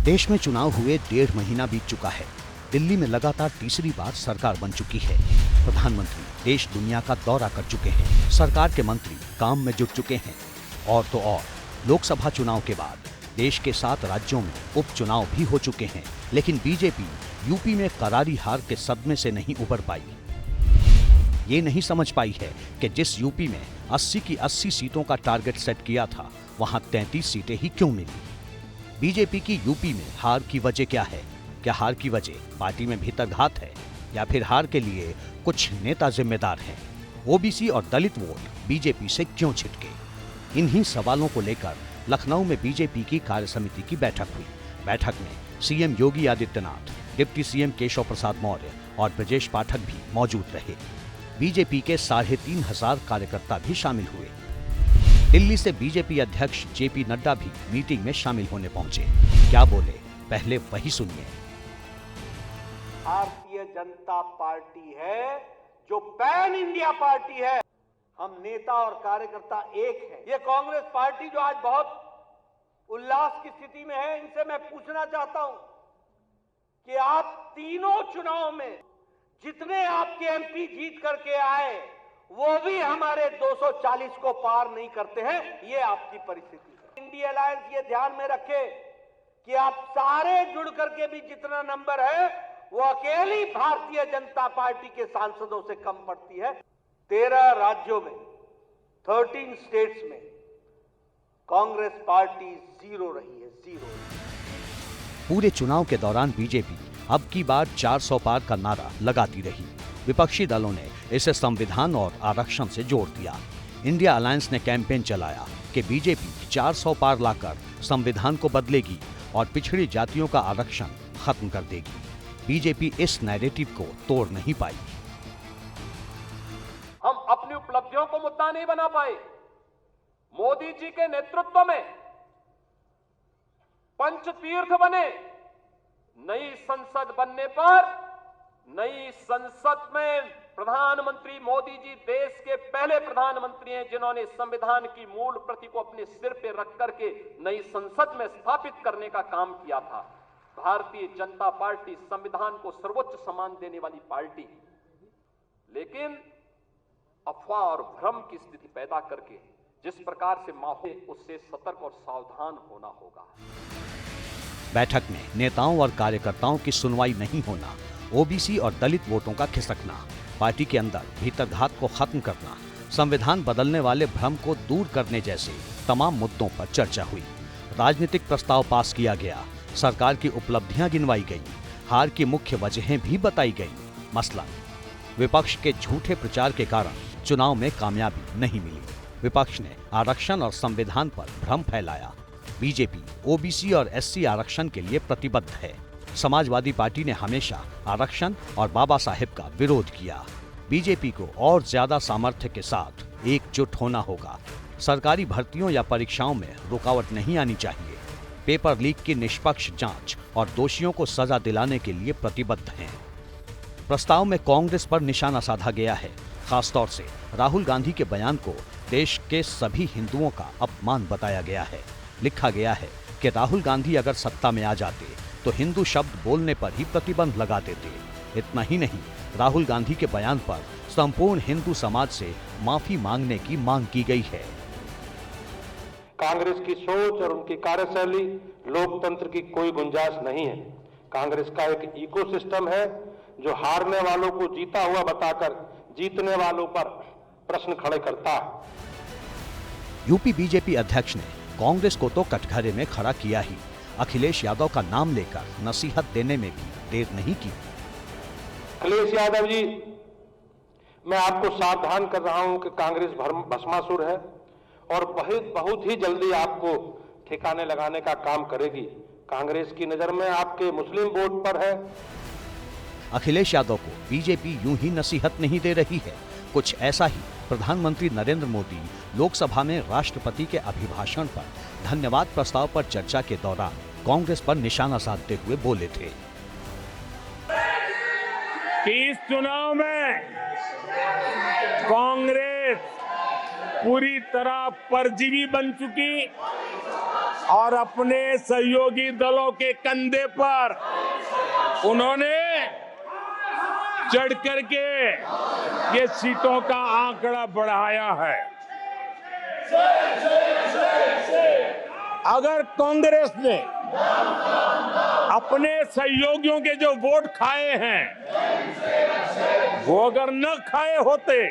देश में चुनाव हुए 1.5 महीना बीत चुका है। दिल्ली में लगातार तीसरी बार सरकार बन चुकी है। प्रधानमंत्री देश दुनिया का दौरा कर चुके हैं। सरकार के मंत्री काम में जुट चुके हैं। और तो और लोकसभा चुनाव के बाद देश के 7 राज्यों में उपचुनाव भी हो चुके हैं। लेकिन बीजेपी यूपी में करारी हार के सदमे से नहीं उबर पाई। ये नहीं समझ पाई है कि जिस यूपी में 80 की 80 सीटों का टारगेट सेट किया था, वहां 33 सीटें ही क्यों मिली। बीजेपी की यूपी में हार की वजह क्या है? क्या हार की वजह पार्टी में भीतरघात है या फिर हार के लिए कुछ नेता जिम्मेदार हैं? ओबीसी और दलित वोट बीजेपी से क्यों छिटके? इन्हीं सवालों को लेकर लखनऊ में बीजेपी की कार्य समिति की बैठक हुई। बैठक में CM Yogi Adityanath, deputy CM Keshav Prasad Maurya और ब्रजेश पाठक भी मौजूद रहे। बीजेपी के 3,500 कार्यकर्ता भी शामिल हुए। दिल्ली से बीजेपी अध्यक्ष जेपी नड्डा भी मीटिंग में शामिल होने पहुंचे। क्या बोले, पहले वही सुनिए। भारतीय जनता पार्टी है जो पैन इंडिया पार्टी है। हम नेता और कार्यकर्ता एक हैं। ये कांग्रेस पार्टी जो आज बहुत उल्लास की स्थिति में है, इनसे मैं पूछना चाहता हूं कि आप तीनों चुनाव में जितने आपके एमपी जीत करके आए, वो भी हमारे 240 को पार नहीं करते हैं। ये आपकी परिस्थिति है। इंडिया अलायंस ये ध्यान में रखे कि आप सारे जुड़ करके भी जितना नंबर है, वो अकेली भारतीय जनता पार्टी के सांसदों से कम पड़ती है। 13 राज्यों में 13 स्टेट्स में कांग्रेस पार्टी जीरो रही है, जीरो। पूरे चुनाव के दौरान बीजेपी अब की बार 400 पार का नारा लगाती रही। विपक्षी दलों ने इसे संविधान और आरक्षण से जोड़ दिया। इंडिया अलायंस ने कैंपेन चलाया कि बीजेपी 400 पार लाकर संविधान को बदलेगी और पिछड़ी जातियों का आरक्षण खत्म कर देगी। बीजेपी इस नैरेटिव को तोड़ नहीं पाई। हम अपनी उपलब्धियों को मुद्दा नहीं बना पाए। मोदी जी के नेतृत्व में पंचतीर्थ बने। नई संसद बनने पर नई संसद में प्रधानमंत्री मोदी जी देश के पहले प्रधानमंत्री हैं जिन्होंने संविधान की मूल प्रति को अपने सिर पे रख करके नई संसद में स्थापित करने का काम किया था। भारतीय जनता पार्टी संविधान को सर्वोच्च सम्मान देने वाली पार्टी, लेकिन अफवाह और भ्रम की स्थिति पैदा करके जिस प्रकार से माहौल, उससे सतर्क और सावधान होना होगा। बैठक में नेताओं और कार्यकर्ताओं की सुनवाई नहीं होना, ओबीसी और दलित वोटों का खिसकना, पार्टी के अंदर भीतरघात को खत्म करना, संविधान बदलने वाले भ्रम को दूर करने जैसे तमाम मुद्दों पर चर्चा हुई। राजनीतिक प्रस्ताव पास किया गया। सरकार की उपलब्धियां गिनवाई गई। हार की मुख्य वजहें भी बताई गई। मसलन विपक्ष के झूठे प्रचार के कारण चुनाव में कामयाबी नहीं मिली। विपक्ष ने आरक्षण और संविधान पर भ्रम फैलाया। बीजेपी ओबीसी और एससी आरक्षण के लिए प्रतिबद्ध है। समाजवादी पार्टी ने हमेशा आरक्षण और बाबा साहेब का विरोध किया। बीजेपी को और ज्यादा सामर्थ्य के साथ एकजुट होना होगा। सरकारी भर्तियों या परीक्षाओं में रुकावट नहीं आनी चाहिए। पेपर लीक की निष्पक्ष जांच और दोषियों को सजा दिलाने के लिए प्रतिबद्ध हैं। प्रस्ताव में कांग्रेस पर निशाना साधा गया है। खासतौर से राहुल गांधी के बयान को देश के सभी हिंदुओं का अपमान बताया गया है। लिखा गया है कि राहुल गांधी अगर सत्ता में आ जाते तो हिंदू शब्द बोलने पर ही प्रतिबंध लगा देते। इतना ही नहीं, राहुल गांधी के बयान पर संपूर्ण हिंदू समाज से माफी मांगने की मांग की गई है। कांग्रेस की सोच और उनकी कार्यशैली लोकतंत्र की कोई गुंजाइश नहीं है। कांग्रेस का एक इकोसिस्टम है जो हारने वालों को जीता हुआ बताकर जीतने वालों पर प्रश्न खड़े करता है। यूपी बीजेपी अध्यक्ष ने कांग्रेस को तो कटघरे में खड़ा किया ही, अखिलेश यादव का नाम लेकर नसीहत देने में भी देर नहीं की। अखिलेश यादव जी, मैं आपको सावधान कर रहा हूं कि कांग्रेस भस्मासुर है और बहुत ही जल्दी आपको ठिकाने लगाने का काम करेगी। कांग्रेस की नजर में आपके मुस्लिम वोट पर है। अखिलेश यादव को बीजेपी यूं ही नसीहत नहीं दे रही है। कुछ ऐसा ही प्रधानमंत्री नरेंद्र मोदी लोकसभा में राष्ट्रपति के अभिभाषण पर धन्यवाद प्रस्ताव पर चर्चा के दौरान कांग्रेस पर निशाना साधते हुए बोले थे। इस चुनाव में कांग्रेस पूरी तरह परजीवी बन चुकी और अपने सहयोगी दलों के कंधे पर उन्होंने चढ़ करके ये सीटों का आंकड़ा बढ़ाया है। अगर कांग्रेस ने अपने सहयोगियों के जो वोट खाए हैं वो अगर न खाए होते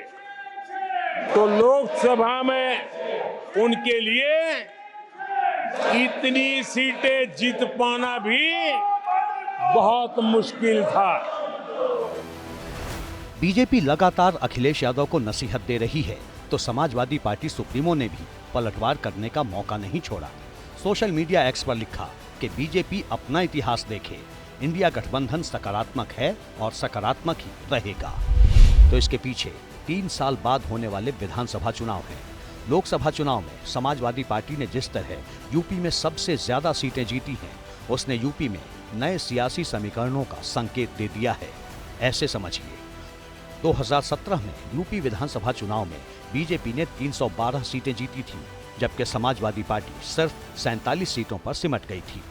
तो लोकसभा में उनके लिए इतनी सीटें जीत पाना भी बहुत मुश्किल था। बीजेपी लगातार अखिलेश यादव को नसीहत दे रही है तो समाजवादी पार्टी सुप्रीमो ने भी पलटवार करने का मौका नहीं छोड़ा। सोशल मीडिया एक्स पर लिखा कि बीजेपी अपना इतिहास देखे, इंडिया गठबंधन सकारात्मक है और सकारात्मक ही रहेगा। तो इसके पीछे 3 साल बाद होने वाले विधानसभा चुनाव हैं। लोकसभा चुनाव में समाजवादी पार्टी ने जिस तरह यूपी में सबसे ज्यादा सीटें जीती हैं, उसने यूपी में नए सियासी समीकरणों का संकेत दे दिया है। ऐसे समझिए, 2017 में यूपी विधानसभा चुनाव में बीजेपी ने 312 सीटें जीती थी, जबकि समाजवादी पार्टी सिर्फ 47 सीटों पर सिमट गई थी।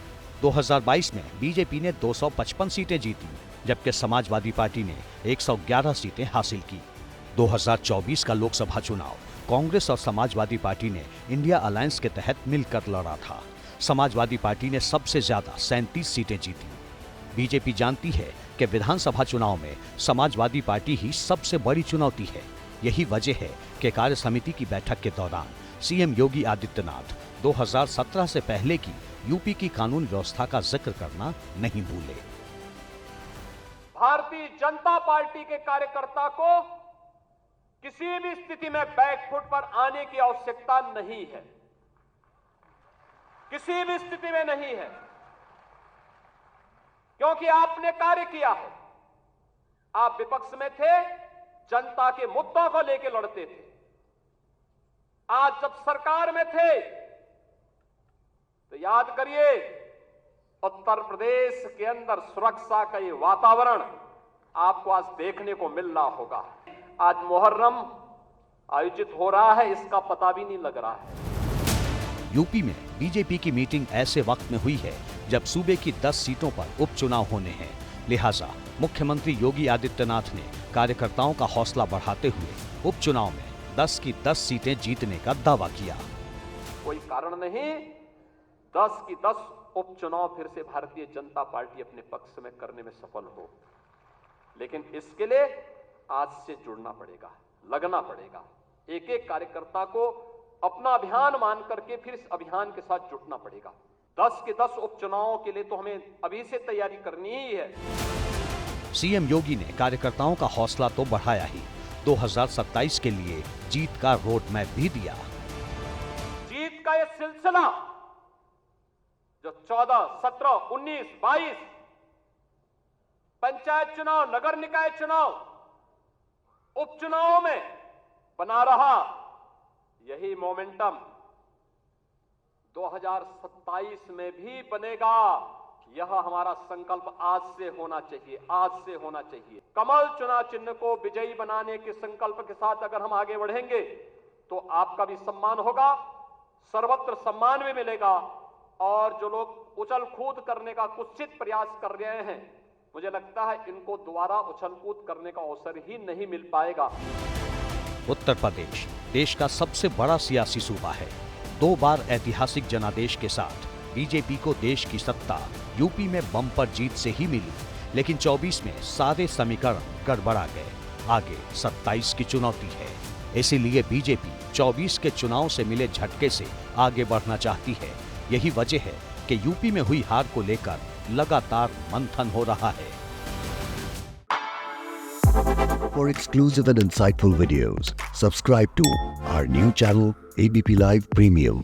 2022 में बीजेपी ने 255 सीटें जीती, जबकि समाजवादी पार्टी ने 111 सीटें हासिल की। 2024 का लोकसभा चुनाव कांग्रेस और समाजवादी पार्टी ने इंडिया अलायंस के तहत मिलकर लड़ा था। समाजवादी पार्टी ने सबसे ज्यादा 37 सीटें जीती। बीजेपी जानती है कि विधानसभा चुनाव में समाजवादी पार्टी ही सबसे बड़ी चुनौती है। यही वजह है कि कार्य समिति की बैठक के दौरान सीएम योगी आदित्यनाथ 2017 से पहले की यूपी की कानून व्यवस्था का जिक्र करना नहीं भूले। भारतीय जनता पार्टी के कार्यकर्ता को किसी भी स्थिति में बैकफुट पर आने की आवश्यकता नहीं है, किसी भी स्थिति में नहीं है, क्योंकि आपने कार्य किया है। आप विपक्ष में थे, जनता के मुद्दों को लेकर लड़ते थे। आज जब सरकार में थे तो याद करिए, उत्तर प्रदेश के अंदर सुरक्षा का ये वातावरण आपको आज देखने को मिल रहा होगा। आज मुहर्रम आयोजित हो रहा है, इसका पता भी नहीं लग रहा है। यूपी में बीजेपी की मीटिंग ऐसे वक्त में हुई है जब सूबे की 10 सीटों पर उपचुनाव होने हैं। लिहाजा मुख्यमंत्री योगी आदित्यनाथ ने कार्यकर्ताओं का हौसला बढ़ाते हुए उपचुनाव में 10 की 10 सीटें जीतने का दावा किया। कोई कारण नहीं 10 की 10 उपचुनाव फिर से भारतीय जनता पार्टी अपने पक्ष में करने में सफल हो, लेकिन इसके लिए आज से जुड़ना पड़ेगा, लगना पड़ेगा। एक एक कार्यकर्ता को अपना अभियान मान करके फिर इस अभियान के साथ जुटना पड़ेगा। 10 के 10 उपचुनावों के लिए तो हमें अभी से तैयारी करनी ही है। सीएम योगी ने कार्यकर्ताओं का हौसला तो बढ़ाया ही, 2027 के लिए जीत का रोड मैप भी दिया। जीत का यह सिलसिला जो 14, 17, 19, 22 पंचायत चुनाव, नगर निकाय चुनाव, उपचुनावों में बना रहा, यही मोमेंटम 2027 में भी बनेगा। यह हमारा संकल्प आज से होना चाहिए, आज से होना चाहिए। कमल चुनाव चिन्ह को विजयी बनाने के संकल्प के साथ अगर हम आगे बढ़ेंगे तो आपका भी सम्मान होगा, सर्वत्र सम्मान भी मिलेगा। और जो लोग उछल कूद करने का कुत्सित प्रयास कर रहे हैं, मुझे लगता है इनको दोबारा उछल कूद करने का अवसर ही नहीं मिल पाएगा। उत्तर प्रदेश देश का सबसे बड़ा सियासी सूबा है। 2 बार ऐतिहासिक जनादेश के साथ बीजेपी को देश की सत्ता यूपी में बम्पर जीत से ही मिली, लेकिन 24 में सारे समीकरण गड़बड़ा गए। आगे 27 की चुनौती है, इसीलिए बीजेपी 24 के चुनाव से मिले झटके से आगे बढ़ना चाहती है। यही वजह है कि यूपी में हुई हार को लेकर लगातार मंथन हो रहा है। For exclusive and insightful videos, subscribe to our new channel ABP Live Premium.